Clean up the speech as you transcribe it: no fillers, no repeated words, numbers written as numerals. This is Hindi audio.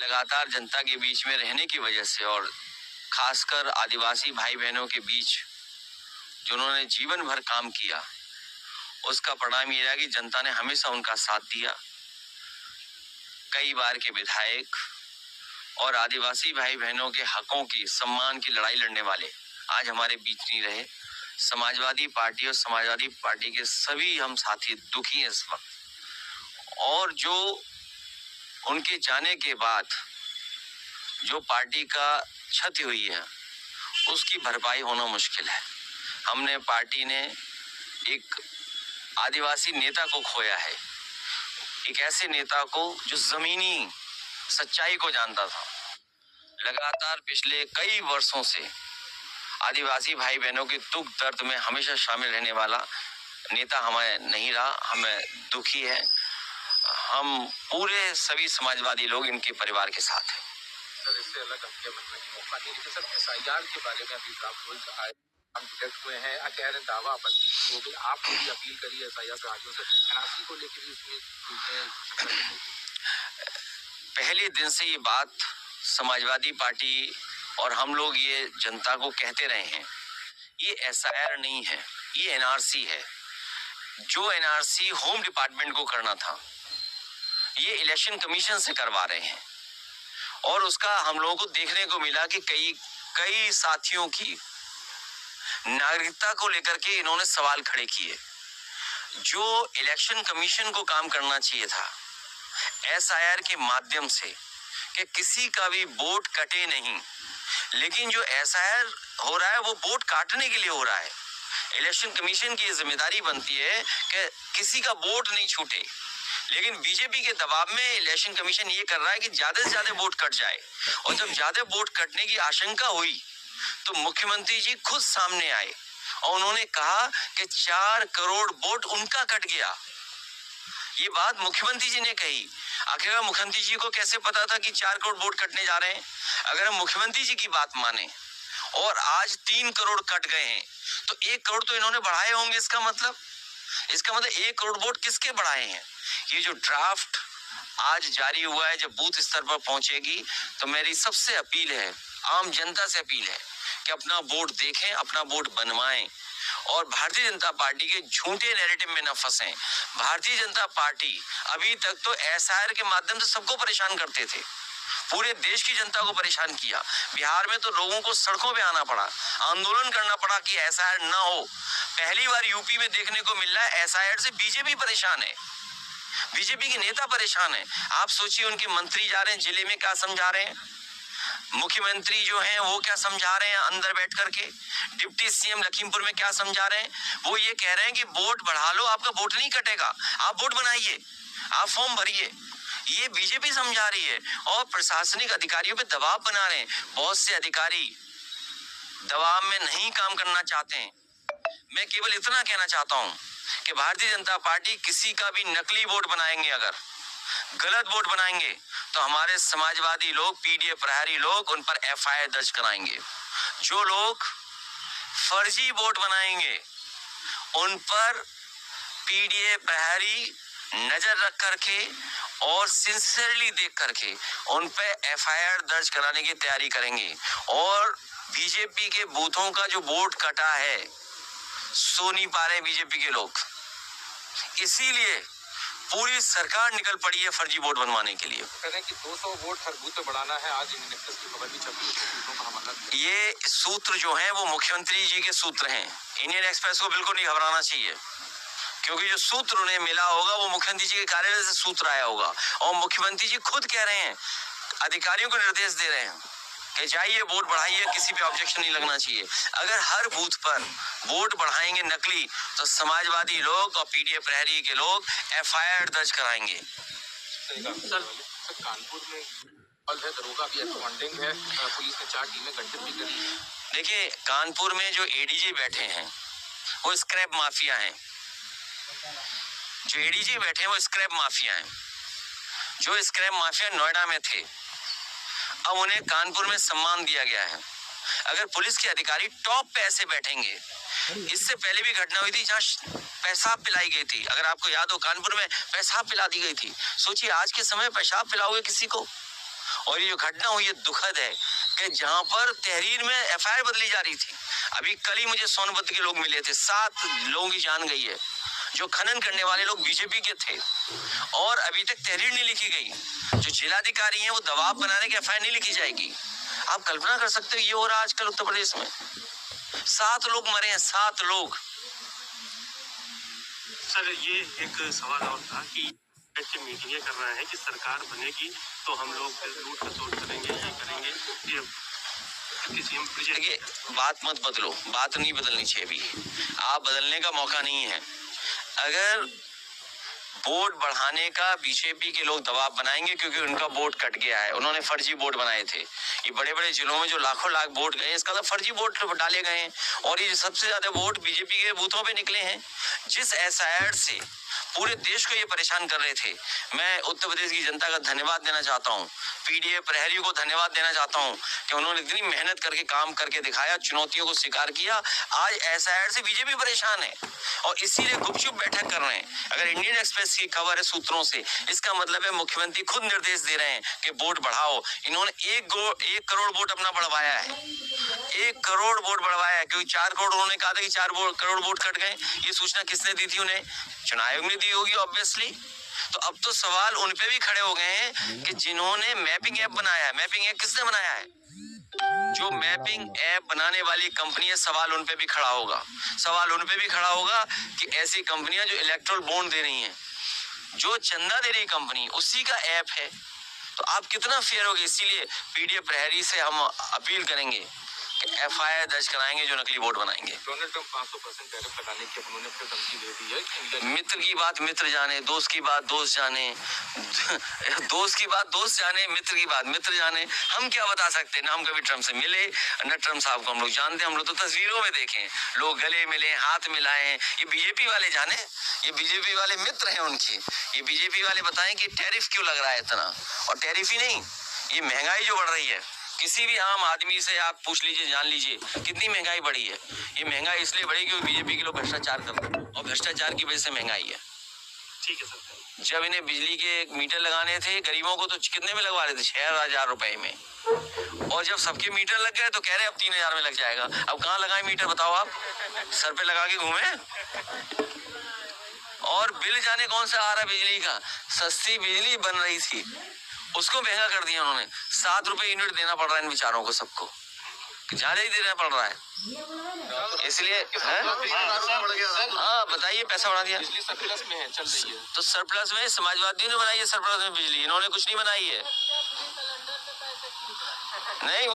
लगातार जनता के बीच में रहने की वजह से और खासकर आदिवासी भाई बहनों के बीच जिन्होंने जीवन भर काम किया, उसका परिणाम ये रहा कि जनता ने हमेशा उनका साथ दिया। कई बार के विधायक और आदिवासी भाई बहनों के हकों की, सम्मान की लड़ाई लड़ने वाले आज हमारे बीच नहीं रहे। समाजवादी पार्टी और समाजवादी पार्टी के सभी हम साथी दुखी हैं इस वक्त, और जो उनके जाने के बाद जो पार्टी का क्षति हुई है उसकी भरपाई होना मुश्किल है। हमने पार्टी ने एक आदिवासी नेता को खोया है, एक ऐसे नेता को जो जमीनी सच्चाई को जानता था। लगातार पिछले कई वर्षों से आदिवासी भाई बहनों के दुख दर्द में हमेशा शामिल रहने वाला नेता हमें नहीं रहा। हमें दुखी है। हम पूरे सभी समाजवादी लोग इनके परिवार के साथ हैं। सर, इससे अलग हमले बनने का मौका नहीं, लेकिन सर एसआईआर के बारे में अभी ड्राफ्ट आए, हम डिटेक्ट हुए हैं, कह रहे दावा आपत्ति की हो गई, आपने भी अपील करी है एसआईआर राज्यों से, एनआरसी को लेकर भी उसमें पहले दिन से ये बात समाजवादी पार्टी और हम लोग ये जनता को कहते रहे हैं, ये एसआईआर नहीं है, ये एनआरसी है। जो एनआरसी होम डिपार्टमेंट को करना था, ये इलेक्शन कमीशन से करवा रहे हैं। और उसका हम लोगों को देखने को मिला कि कई साथियों की नागरिकता को लेकर के इन्होंने सवाल खड़े किए। जो इलेक्शन कमीशन को काम करना चाहिए था एसआईआर के माध्यम से कि किसी का भी वोट कटे नहीं, लेकिन जो एसआईआर हो रहा है वो वोट काटने के लिए हो रहा है। इलेक्शन कमीशन की जिम्मेदारी बनती है कि किसी का वोट नहीं छूटे, लेकिन बीजेपी के दबाव में इलेक्शन कमीशन ये कर रहा है कि ज्यादा से ज्यादा वोट कट जाए। और जब ज्यादा वोट कटने की आशंका हुई तो मुख्यमंत्री जी खुद सामने आए और उन्होंने कहा कि 4 करोड़ वोट उनका कट गया। ये बात मुख्यमंत्री जी ने कही। आखिरकार मुख्यमंत्री जी को कैसे पता था कि 4 करोड़ वोट कटने जा रहे हैं? अगर हम मुख्यमंत्री जी की बात माने और आज 3 करोड़ कट गए हैं तो 1 करोड़ तो इन्होंने बढ़ाए होंगे। इसका मतलब 1 करोड़ वोट किसके बढ़ाए हैं? ये जो ड्राफ्ट आज जारी हुआ है, जब बूथ स्तर पर पहुंचेगी तो मेरी सबसे अपील है, आम जनता से अपील है कि अपना वोट देखें, अपना वोट बनवाएं और भारतीय जनता पार्टी के झूठे नैरेटिव में न फंसें। भारतीय जनता पार्टी अभी तक तो एसआईआर के माध्यम से सबको परेशान करते थे, पूरे देश की जनता को परेशान किया। बिहार में तो लोगों को सड़कों पे आना पड़ा, आंदोलन करना पड़ा कि एसआईआर ना हो। पहली बार यूपी में देखने को मिल रहा है एसआईआर से बीजेपी परेशान है, बीजेपी के नेता परेशान है। आप सोचिए उनके मंत्री जा रहे हैं जिले में, क्या समझा रहे हैं? मुख्यमंत्री जो हैं वो क्या समझा रहे हैं अंदर बैठ करके? डिप्टी सीएम लखीमपुर में क्या समझा रहे हैं? वो ये कह रहे हैं कि वोट बढ़ा लो, आपका वोट नहीं कटेगा, आप वोट बनाइए, आप फॉर्म भरिए। ये बीजेपी समझा रही है और प्रशासनिक अधिकारियों पे दबाव बना रहे हैं। बहुत से अधिकारी दबाव में नहीं काम करना चाहते हैं। मैं केवल इतना कहना चाहता हूं कि भारतीय जनता पार्टी किसी का भी नकली वोट बनाएंगे, अगर गलत वोट बनाएंगे तो हमारे समाजवादी लोग, पीडीए प्रहरी लोग उन पर एफआईआर दर्ज कराएंगे। जो लोग फर्जी वोट बनाएंगे उन पर पीडीए प्रहरी नजर रख करके और सिंसियरली देख करके उन पे एफआईआर दर्ज कराने की तैयारी करेंगे। और बीजेपी के बूथों का जो वोट कटा है सो नहीं पा रहे बीजेपी के लोग, इसीलिए पूरी सरकार निकल पड़ी है फर्जी वोट बनवाने के लिए। कह रहे हैं कि 200 वोट हर बूथ पे बढ़ाना है। आज इंडियन एक्सप्रेस की खबर भी छपी है, सूत्रों का हवाला दिया। ये सूत्र जो हैं वो मुख्यमंत्री जी के सूत्र हैं। इंडियन एक्सप्रेस को बिल्कुल नहीं घबराना चाहिए, क्योंकि जो सूत्र उन्हें मिला होगा वो मुख्यमंत्री जी के कार्यालय से सूत्र आया होगा। और मुख्यमंत्री जी खुद कह रहे हैं, अधिकारियों को निर्देश दे रहे हैं कि जाइए वोट बढ़ाइए, किसी पे ऑब्जेक्शन नहीं लगना चाहिए। अगर हर बूथ पर वोट बढ़ाएंगे नकली तो समाजवादी लोग और पीडीए प्रहरी के लोग एफआईआर दर्ज कराएंगे। सर, कानपुर में है, दरोगा भी एब्सकॉन्डिंग है, पुलिस ने 4 टीमें गठित भी करी। देखिए, कानपुर में जो एडीजी बैठे हैं वो स्क्रैप माफिया हैं। जो एडीजी बैठे हैं वो स्क्रैप माफिया हैं। जो स्क्रैप माफिया नोएडा में थे, अब उन्हें कानपुर में सम्मान दिया गया है। अगर पुलिस के अधिकारी टॉप पे ऐसे बैठेंगे, इससे पहले भी घटना हुई थी जहां पेशाब पिलाई गई थी, अगर आपको याद हो, कानपुर में पेशाब पिला दी गई थी। सोचिए आज के समय पेशाब पिलाओगे किसी को और ये जो घटना हुई है दुखद है कि जहां पर तहरीर में एफआईआर बदली जा रही थी। अभी कल ही मुझे सोनभद्र के लोग मिले थे, 7 लोगों की जान गई है। जो खनन करने वाले लोग बीजेपी के थे और अभी तक तहरीर नहीं लिखी गई। जो जिलाधिकारी हैं वो दबाव बनाने की एफआईआर नहीं लिखी जाएगी। आप कल्पना कर सकते हो ये हो रहा आजकल उत्तर प्रदेश में। 7 लोग मरे हैं, 7 लोग। सर ये एक सवाल और था कि मीटिंगें कर रहे हैं कि सरकार बनेगी तो हम लोग लूट खसोट करेंगे, ये करेंगे, ये देखिए बात मत बदलो, बात नहीं बदलनी चाहिए अभी। आप बदलने का मौका नहीं है। अगर वोट बढ़ाने का बीजेपी के लोग दबाव बनाएंगे क्योंकि उनका वोट कट गया है, उन्होंने फर्जी वोट बनाए थे। ये बड़े बड़े जिलों में जो लाखों लाख वोट गए इसका तो फर्जी वोट डाले गए हैं और ये सबसे ज्यादा वोट बीजेपी के बूथों पे निकले हैं। जिस एसआईआर से पूरे देश को ये परेशान कर रहे थे, मैं उत्तर प्रदेश की जनता का धन्यवाद देना चाहता हूँ। पीडीए प्रहरी को धन्यवाद देना चाहता हूँ कि उन्होंने इतनी मेहनत करके काम करके दिखाया, चुनौतियों को स्वीकार किया। आज एसआईआर से बीजेपी परेशान है और इसीलिए गुपचुप बैठक कर रहे हैं। अगर इंडियन एक्सप्रेस की खबर है सूत्रों से, इसका मतलब है मुख्यमंत्री खुद निर्देश दे रहे हैं कि वोट बढ़ाओ। इन्होंने 1 करोड़ वोट अपना बढ़वाया है, 1 करोड़ वोट बढ़वाया है, क्योंकि 4 करोड़ उन्होंने कहा था कि 4 करोड़ वोट कट गए। ये सूचना किसने दी थी उन्हें? चुनाव आयोग ने दी होगी ऑब्वियसली। तो अब तो सवाल उन पे भी खड़े हो गए हैं कि जिन्होंने मैपिंग ऐप बनाया है। मैपिंग ऐप किसने बनाया है? जो मैपिंग ऐप बनाने वाली कंपनी है, सवाल उन पे भी खड़ा होगा। सवाल उन पे भी खड़ा होगा कि ऐसी कंपनियां जो इलेक्ट्रल बॉन्ड दे रही हैं, जो चंदा दे रही कंपनी, उसी का ऐप है। तो आप कितना फेयर होगे? इसीलिए पीडीए प्रहरी से हम अपील करेंगे कि एफआईआर दर्ज कराएंगे जो नकली वोट बनाएंगे। डोनाल्ड ट्रंप 500% टैरिफ लगाने की उन्होंने फिर धमकी दे दी है। मित्र की बात मित्र जाने, दोस्त की बात दोस्त जाने, दोस्त की बात दोस्त जाने, मित्र की बात मित्र जाने। हम क्या बता सकते हैं? ना हम कभी ट्रंप से मिले, न ट्रंप साहब को हम लोग जानते हैं। हम लोग तो तस्वीरों में देखें, लोग गले मिले, हाथ मिलाए। ये बीजेपी वाले जाने, ये बीजेपी वाले मित्र हैं उनके। ये बीजेपी वाले बताएं कि टैरिफ क्यों लग रहा है इतना। और टैरिफ ही नहीं, ये महंगाई जो बढ़ रही है, किसी भी आम आदमी से आप पूछ लीजिए, जान लीजिए कितनी महंगाई बढ़ी है। ये महंगाई इसलिए बढ़ी क्योंकि बीजेपी के लोग भ्रष्टाचार करते हैं और भ्रष्टाचार की वजह से महंगाई है। ठीक है सर। जब इन्हें बिजली के मीटर लगाने थे गरीबों को, तो कितने में लगवा रहे थे? 6,000 रुपए में। और जब सबके मीटर लग गए तो कह रहे अब 3,000 में लग जाएगा। अब कहाँ लगाए मीटर बताओ आप? सर पे लगा के घूमे। और बिल जाने कौन सा आ रहा है बिजली का? सस्ती बिजली बन रही थी, उसको महंगा कर दिया उन्होंने। 7 रुपए यूनिट देना पड़ रहा है इन बेचारों को, सबको ज्यादा ही देना पड़ रहा है। इसलिए हाँ बताइए, पैसा बढ़ा दिया। बिजली सरप्लस में है, चल रही है। तो सरप्लस में समाजवादियों ने बनाई है, सरप्लस में बिजली, इन्होंने कुछ नहीं बनाई है। नहीं